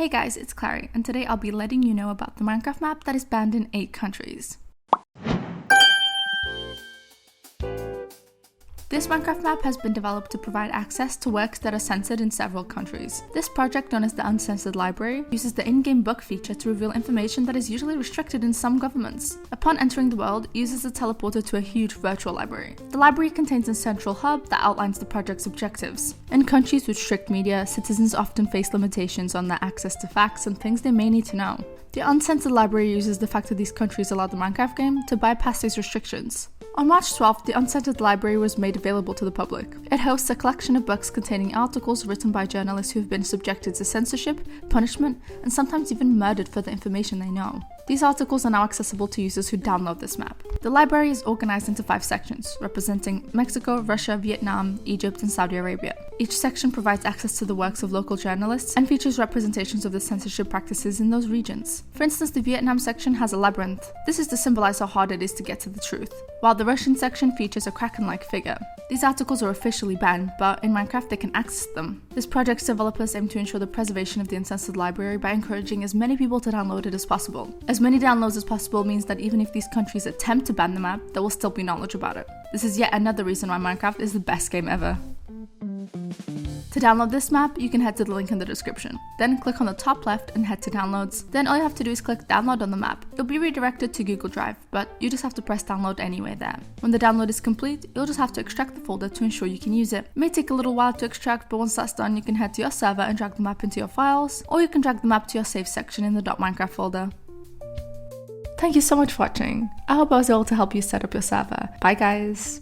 Hey guys, it's Clary, and today I'll be letting you know about the Minecraft map that is banned in 8 countries. This Minecraft map has been developed to provide access to works that are censored in several countries. This project, known as the Uncensored Library, uses the in-game book feature to reveal information that is usually restricted in some governments. Upon entering the world, users are teleported to a huge virtual library. The library contains a central hub that outlines the project's objectives. In countries with strict media, citizens often face limitations on their access to facts and things they may need to know. The Uncensored Library uses the fact that these countries allow the Minecraft game to bypass these restrictions. On March 12th, the Uncensored Library was made available to the public. It hosts a collection of books containing articles written by journalists who have been subjected to censorship, punishment, and sometimes even murdered for the information they know. These articles are now accessible to users who download this map. The library is organized into 5 sections, representing Mexico, Russia, Vietnam, Egypt, and Saudi Arabia. Each section provides access to the works of local journalists and features representations of the censorship practices in those regions. For instance, the Vietnam section has a labyrinth. This is to symbolize how hard it is to get to the truth, while the Russian section features a kraken-like figure. These articles are officially banned, but in Minecraft they can access them. This project's developers aim to ensure the preservation of the Uncensored Library by encouraging as many people to download it as possible. As many downloads as possible means that even if these countries attempt to ban the map, there will still be knowledge about it. This is yet another reason why Minecraft is the best game ever. To download this map, you can head to the link in the description. Then click on the top left and head to downloads. Then all you have to do is click download on the map. You'll be redirected to Google Drive, but you just have to press download anyway there. When the download is complete, you'll just have to extract the folder to ensure you can use it. It may take a little while to extract, but once that's done, you can head to your server and drag the map into your files, or you can drag the map to your save section in the .minecraft folder. Thank you so much for watching. I hope I was able to help you set up your server. Bye guys!